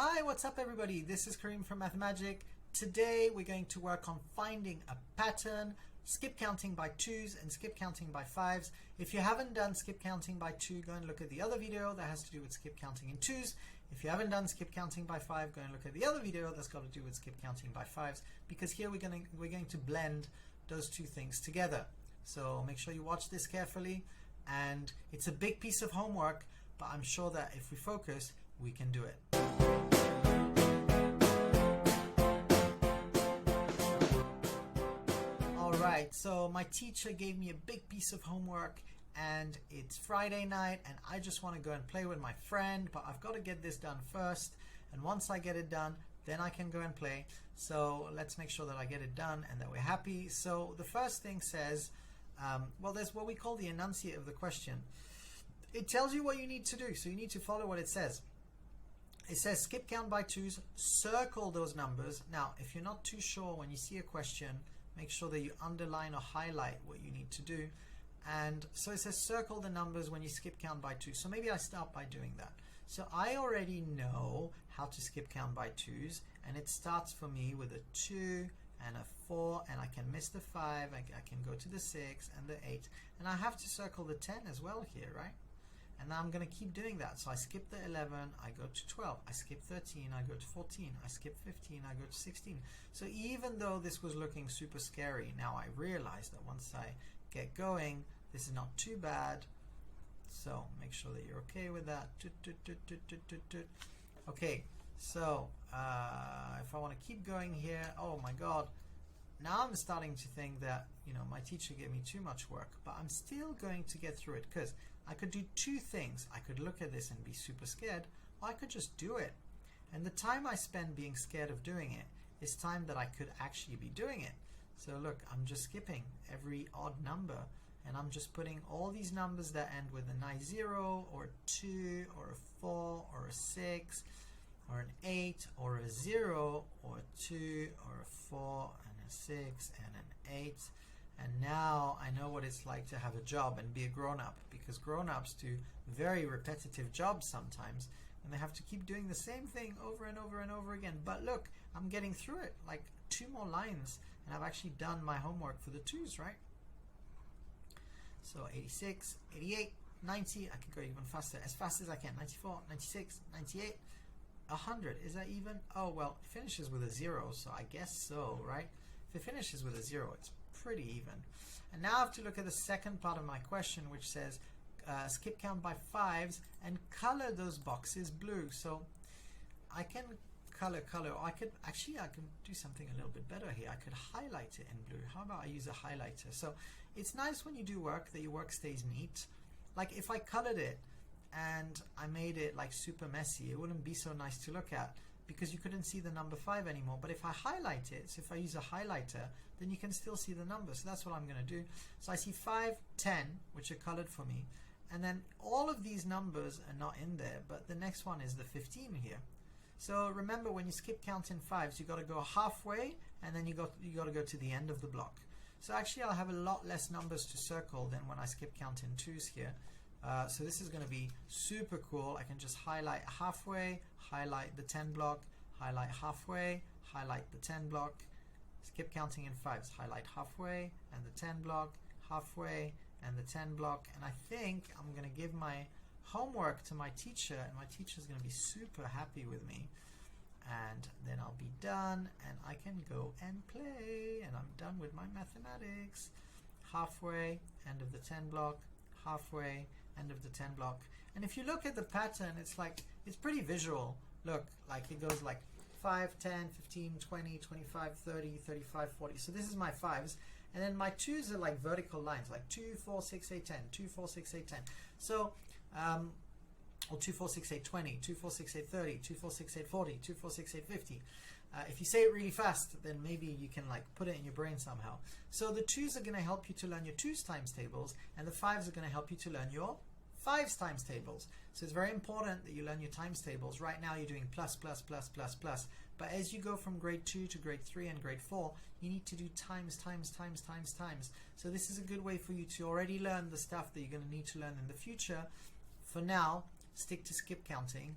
Hi, what's up everybody? This is Kareem from Mathemagic. Today we're going to work on finding a pattern, skip counting by 2s and skip counting by 5s. If you haven't done skip counting by 2, go and look at the other video that has to do with skip counting in 2s. If you haven't done skip counting by 5, go and look at the other video that's got to do with skip counting by 5s, because here we're going to blend those two things together. So make sure you watch this carefully, and it's a big piece of homework, but I'm sure that if we focus, we can do it. Alright, so my teacher gave me a big piece of homework and it's Friday night and I just want to go and play with my friend, but I've got to get this done first, and once I get it done, then I can go and play. So let's make sure that I get it done and that we're happy. So the first thing says, well, there's what we call the enunciate of the question. It tells you what you need to do, so you need to follow what it says. It says skip count by 2s, circle those numbers. Now, if you're not too sure when you see a question, make sure that you underline or highlight what you need to do. And so it says circle the numbers when you skip count by 2. So maybe I start by doing that. So I already know how to skip count by 2s, and it starts for me with a 2 and a 4, and I can miss the 5, I can go to the 6 and the 8, and I have to circle the 10 as well here, right? And now I'm going to keep doing that. So I skip the 11, I go to 12. I skip 13, I go to 14. I skip 15, I go to 16. So even though this was looking super scary, now I realize that once I get going, this is not too bad. So make sure that you're okay with that. Okay, so if I want to keep going here, oh my God. Now I'm starting to think that, you know, my teacher gave me too much work, but I'm still going to get through it, because I could do two things. I could look at this and be super scared, or I could just do it. And the time I spend being scared of doing it is time that I could actually be doing it. So look, I'm just skipping every odd number, and I'm just putting all these numbers that end with a nice 0 or a 2 or a 4 or a 6 or an 8 or a 0 or a 2 or a 4 and a 6 and an 8. And now I know what it's like to have a job and be a grown-up, because grown-ups do very repetitive jobs sometimes, and they have to keep doing the same thing over and over and over again. But look, I'm getting through it, like 2 more lines, and I've actually done my homework for the 2s, right? So 86, 88, 90, I can go even faster, as fast as I can. 94, 96, 98, 100. Is that even? Oh, well, it finishes with a 0, so I guess so, right? If it finishes with a 0, it's pretty even. And now I have to look at the second part of my question, which says skip count by 5s and color those boxes blue. So I can color, or I can do something a little bit better here. I could highlight it in blue. How about I use a highlighter? So it's nice when you do work that your work stays neat. Like if I colored it and I made it like super messy, it wouldn't be so nice to look at, because you couldn't see the number 5 anymore. But if I highlight it, so if I use a highlighter, then you can still see the number. So that's what I'm going to do. So I see 5, 10, which are colored for me, and then all of these numbers are not in there, but the next one is the 15 here. So remember, when you skip count in 5s, you got to go halfway, and then you got to go to the end of the block. So actually I'll have a lot less numbers to circle than when I skip count in 2s here. So this is going to be super cool. I can just highlight halfway, highlight the 10 block, highlight halfway, highlight the 10 block. Skip counting in 5s, highlight halfway and the 10 block, halfway and the 10 block. And I think I'm going to give my homework to my teacher, and my teacher is going to be super happy with me. And then I'll be done and I can go and play, and I'm done with my mathematics. Halfway, end of the 10 block, halfway, end of the 10 block. And if you look at the pattern, it's like, it's pretty visual. Look, like it goes like 5, 10, 15, 20, 25, 30, 35, 40. So this is my 5s. And then my 2s are like vertical lines, like 2, 4, 6, 8, 10, 2, 4, 6, 8, 10. So, or 2, 4, 6, 8, 20, 2, 4, 6, 8, 30, 2, 4, 6, 8, 40, 2, 4, 6, 8, 50. If you say it really fast, then maybe you can like put it in your brain somehow. So the 2s are going to help you to learn your 2s times tables, and the 5s are going to help you to learn your 5s times tables. So it's very important that you learn your times tables. Right now you're doing plus, plus, plus, plus, plus. But as you go from grade 2 to grade 3 and grade 4, you need to do times, times, times, times, times. So this is a good way for you to already learn the stuff that you're going to need to learn in the future. For now, stick to skip counting.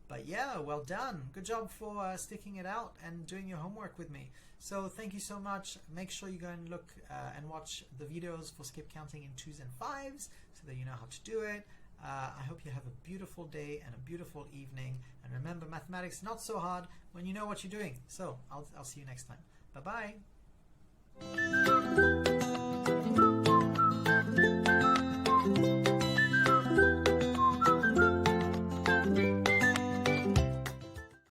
But yeah, well done. Good job for sticking it out and doing your homework with me. So thank you so much. Make sure you go and look and watch the videos for skip counting in 2s and 5s so that you know how to do it. I hope you have a beautiful day and a beautiful evening. And remember, mathematics is not so hard when you know what you're doing. So I'll see you next time. Bye-bye.